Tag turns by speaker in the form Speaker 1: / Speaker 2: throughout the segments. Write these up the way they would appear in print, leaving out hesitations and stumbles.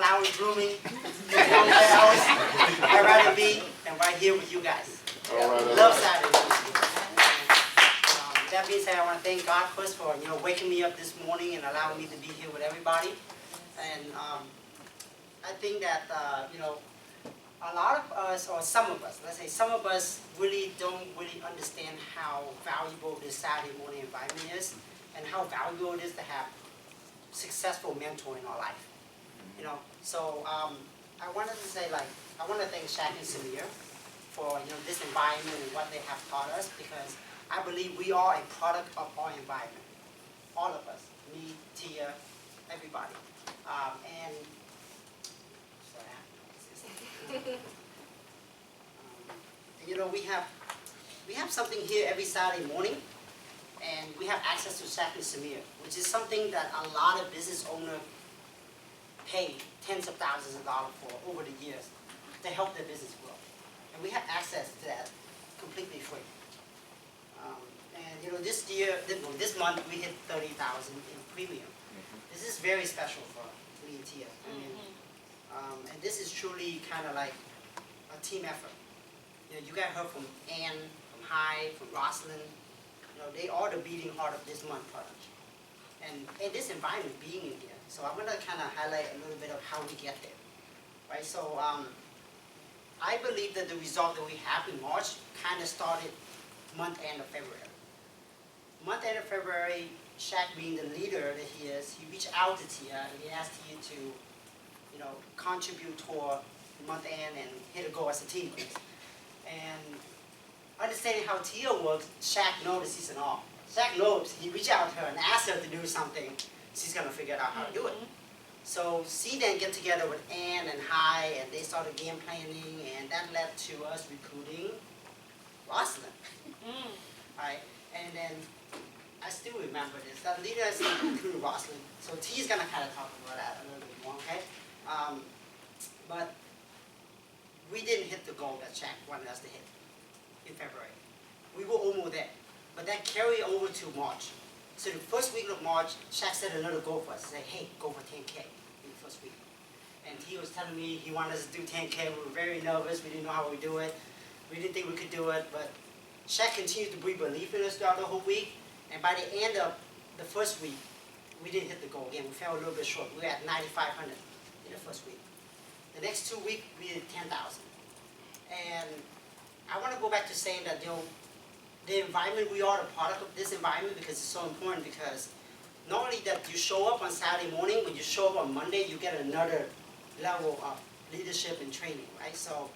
Speaker 1: flowers blooming, where else I'd rather be than right here with you guys. Love Saturday. That being said, I want to thank God first for waking me up this morning and allowing me to be here with everybody. And I think that a lot of us, or some of us, let's say some of us really don't really understand how valuable this Saturday morning environment is, and how valuable it is to have successful mentor in our life. So I wanted to say, I want to thank Shaq and Samir for this environment and what they have taught us, because I believe we are a product of our environment. All of us, me, Tia, everybody. And we have something here every Saturday morning, and we have access to Shaq and Samir, which is something that a lot of business owners pay tens of thousands of dollars for over the years to help their business grow. And we have access to that completely free. And this month we hit 30,000 in premium. This is very special for me and Tia. And this is truly kind of like a team effort. You got heard from Ann, from Hy, from Rosalind. They are the beating heart of this month product. And this environment being in here. So I'm going to kind of highlight a little bit of how we get there. Right? So I believe that the result that we have in March kind of started month end of February. Month end of February, Shaq being the leader that he is, he reached out to Tia and he asked Tia to contribute toward month end and hit a goal as a team. And understanding how Tia works, Shaq noticed, he said, oh, Shaq knows, he reached out to her and asked her to do something, she's going to figure out how to do it. So she then get together with Ann and Hy, and they started game planning, and that led to us recruiting Rosalind. Right? And then, I still remember this, that leader has recruited Rosalind. So T's going to kind of talk about that a little bit more, okay? But we didn't hit the goal that Shaq wanted us to hit in February. We were almost there, but that carried over to March. So the first week of March, Shaq set another goal for us. He said, hey, go for 10K in the first week. And he was telling me he wanted us to do 10K. We were very nervous. We didn't know how we do it. We didn't think we could do it, but Shaq continued to breathe belief in us throughout the whole week. And by the end of the first week, we didn't hit the goal again. We fell a little bit short. We were at 9,500 in the first week. The next 2 weeks, we did 10,000. And I want to go back to saying that, the environment, we are the product of this environment because it's so important, because not only that you show up on Saturday morning, when you show up on Monday, you get another level of leadership and training, right? So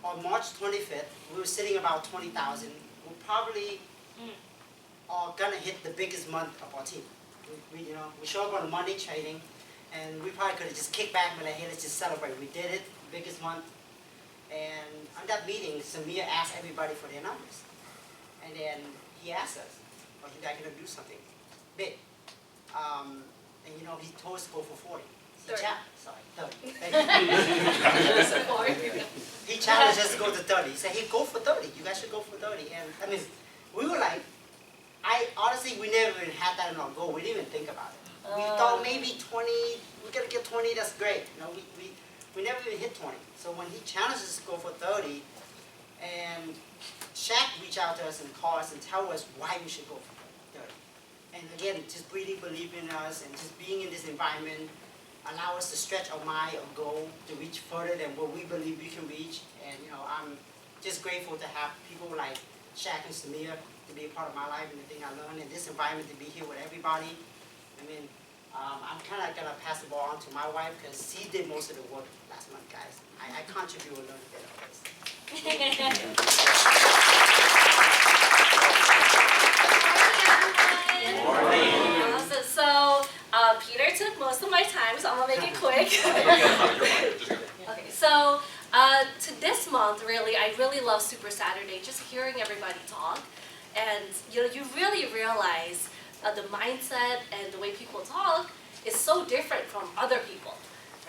Speaker 1: on March 25th, we were sitting about 20,000. We probably are going to hit the biggest month of our team. We show up on a Monday training, and we probably could have just kicked back and been like, hey, let's just celebrate. We did it, biggest month. And on that meeting, Samir asked everybody for their numbers. And then he asked us, are you guys going to do something big? And he told us to go for 40. 30. 30. He challenged us to go to 30. He said, hey, go for 30. You guys should go for 30. And we were like, honestly, we never even had that in our goal. We didn't even think about it. We thought maybe 20, we're going to get 20, that's great. We never even hit 20. So when he challenged us to go for 30, and Shaq reached out to us and called us and tell us why we should go for 30. And again, just breathing belief in us and just being in this environment allow us to stretch our mind, our goal, to reach further than what we believe we can reach. And I'm just grateful to have people like Shaq and Samir to be a part of my life and the thing I learned in this environment, to be here with everybody. I'm kind of going to pass the ball on to my wife because she did most of the work last month, guys. I contribute a little bit of this.
Speaker 2: Good morning. Awesome. So Peter took most of my time, so I'm going to make it quick. Okay, so to this month, really, I really love Super Saturday, just hearing everybody talk. And you really realize the mindset and the way people talk is so different from other people,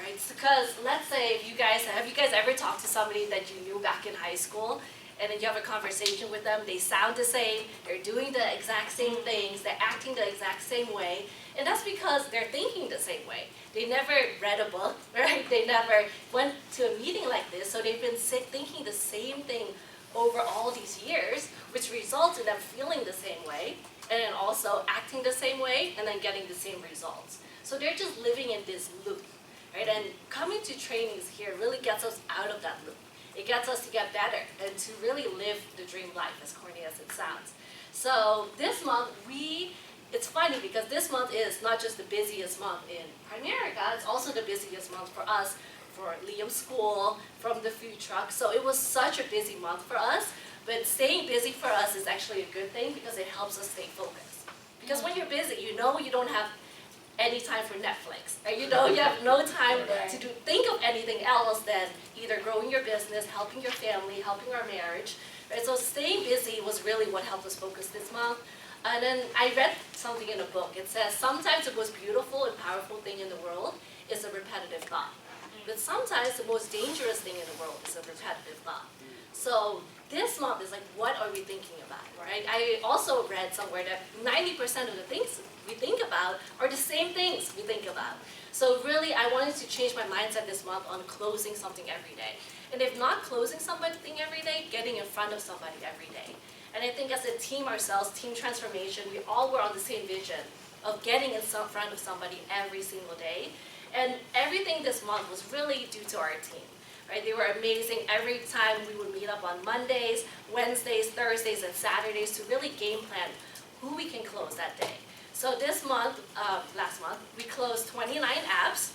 Speaker 2: right? Because let's say have you guys ever talked to somebody that you knew back in high school, and then you have a conversation with them, they sound the same, they're doing the exact same things, they're acting the exact same way, and that's because they're thinking the same way. They never read a book, right? They never went to a meeting like this, so they've been thinking the same thing over all these years, which results in them feeling the same way, and then also acting the same way, and then getting the same results. So they're just living in this loop, right? And coming to trainings here really gets us out of that loop. It gets us to get better and to really live the dream life, as corny as it sounds. So this month, it's funny because this month is not just the busiest month in Primerica, it's also the busiest month for us, for Liam's school, from the food truck. So it was such a busy month for us, but staying busy for us is actually a good thing because it helps us stay focused. Because when you're busy, you know you don't have any time for Netflix, right? You know you have no time to think of anything else than either growing your business, helping your family, helping our marriage, right? So staying busy was really what helped us focus this month. And then I read something in a book. It says, sometimes the most beautiful and powerful thing in the world is a repetitive thought. But sometimes the most dangerous thing in the world is a repetitive thought. So this month is like, what are we thinking about, right? I also read somewhere that 90% of the things we think about are the same things we think about. So really, I wanted to change my mindset this month on closing something every day. And if not closing something every day, getting in front of somebody every day. And I think as a team ourselves, team transformation, we all were on the same vision of getting in front of somebody every single day. And everything this month was really due to our team. Right? They were amazing. Every time we would meet up on Mondays, Wednesdays, Thursdays, and Saturdays to really game plan who we can close that day. So this month, last month, we closed 29 apps,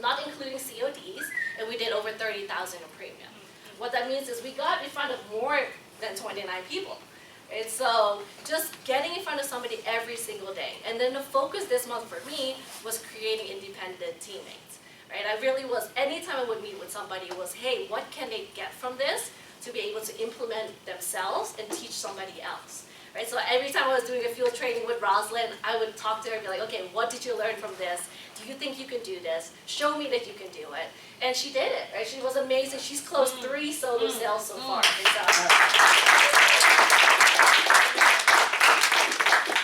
Speaker 2: not including CODs, and we did over 30,000 in premium. What that means is we got in front of more than 29 people. And so just getting in front of somebody every single day. And then the focus this month for me was creating independent teammates. Right? I really was, anytime I would meet with somebody, it was, hey, what can they get from this to be able to implement themselves and teach somebody else? Right? So every time I was doing a field training with Rosalind, I would talk to her and be like, okay, what did you learn from this? Do you think you can do this? Show me that you can do it. And she did it. Right? She was amazing. She's closed 3 solo sales so far.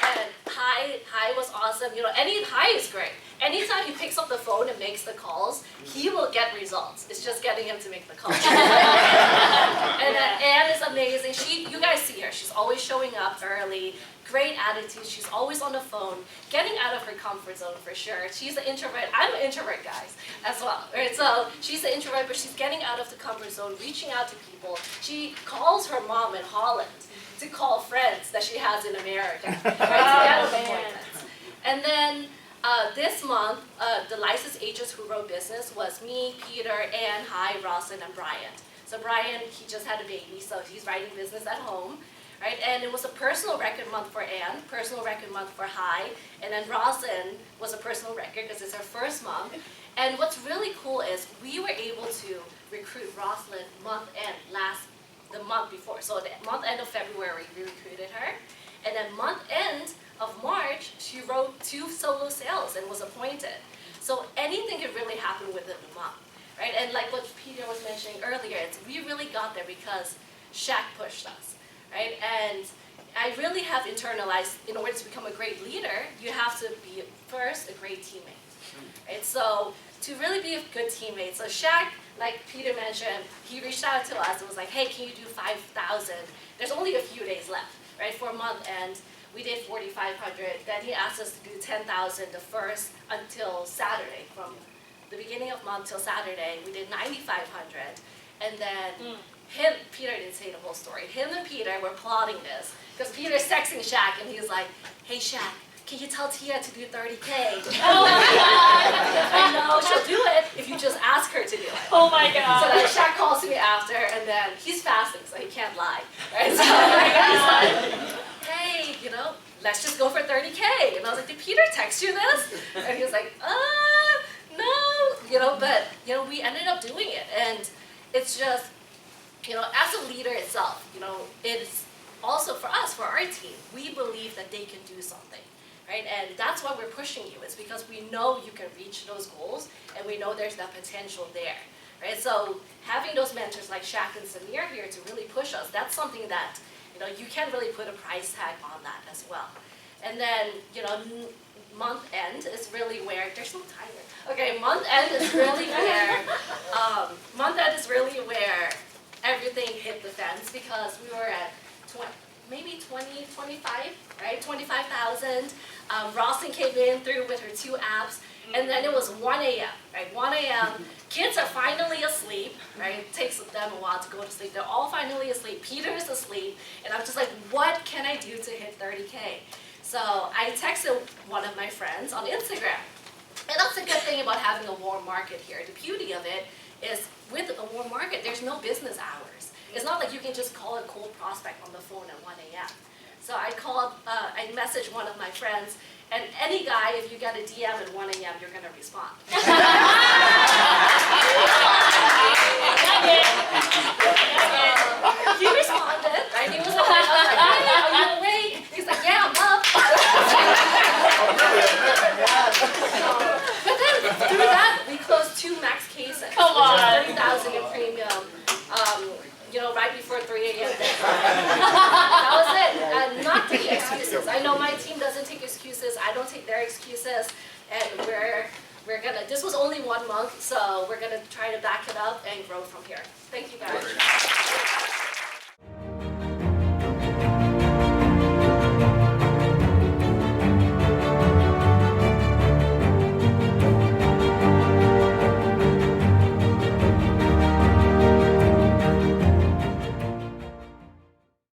Speaker 2: And Hi was awesome. You know, Hi is great. Anytime he picks up the phone and makes the calls, he will get results. It's just getting him to make the calls. And Anne is amazing. You guys see her. She's always showing up early. Great attitude. She's always on the phone. Getting out of her comfort zone for sure. She's an introvert. I'm an introvert, guys, as well. Right? So she's an introvert, but she's getting out of the comfort zone, reaching out to people. She calls her mom in Holland to call friends that she has in America. Right? To get appointments. And then this month, the licensed agents who wrote business was me, Peter, Anne, Hi, Rosalind, and Brian. So Brian, he just had a baby, so he's writing business at home. Right? And it was a personal record month for Anne, personal record month for Hi, and then Rosalind was a personal record because it's her first month. And what's really cool is we were able to recruit Rosalind month end the month before. So the month end of February, we recruited her. And then month end of March, she wrote 2 solo sales and was appointed. So anything could really happen within a month, right? And like what Peter was mentioning earlier, we really got there because Shaq pushed us, right? And I really have internalized, in order to become a great leader, you have to be first a great teammate, right? So to really be a good teammate, so Shaq, like Peter mentioned, he reached out to us and was like, hey, can you do 5,000? There's only a few days left, right, for a month end. We did 4,500. Then he asked us to do 10,000 the first until Saturday. From the beginning of month till Saturday, we did 9,500. And then Peter didn't say the whole story. Him and Peter were plotting this because Peter's texting Shaq and he's like, hey Shaq, can you tell Tia to do 30K? Oh my God! I know, she'll do it if you just ask her to do it.
Speaker 3: Oh my God.
Speaker 2: So then Shaq calls me after and then he's fasting, so he can't lie. Right? So he's like, hey, let's just go for 30K. And I was like, did Peter text you this? And he was like, no. But we ended up doing it. And it's just, as a leader itself, it's also for us, for our team, we believe that they can do something. Right? And that's why we're pushing you. It's because we know you can reach those goals and we know there's that potential there. right? So having those mentors like Shaq and Samir here to really push us, that's something that, you can't really put a price tag on that as well. And then, month end is really where, there's no timer. Okay, month end is really where everything hit the fence, because we were at maybe 25, right? 25,000. Rawson came in through with her 2 apps, and then it was 1 a.m., right? 1 a.m. Kids are finally asleep, right? It takes them a while to go to sleep. They're all finally asleep. Peter is asleep, and I'm just like, what can I do to hit 30K? So I texted one of my friends on Instagram. And that's a good thing about having a warm market here. The beauty of it is with a warm market, there's no business hours. It's not like you can just call a cold prospect on the phone at 1 a.m. So I messaged one of my friends, and any guy, if you get a DM at 1 a.m., you're going to respond. He responded, right? He was like, hey, are you awake? He's like, yeah, I'm up. But then through that, we closed 2 max cases.
Speaker 3: Come on.
Speaker 2: 30,000 in premium. Right before 3 a.m. That was it. And not taking excuses. I know my team doesn't take excuses. I don't take their excuses. And we're gonna. This was only 1 month, so we're gonna try to back it up and grow from here. Thank you guys.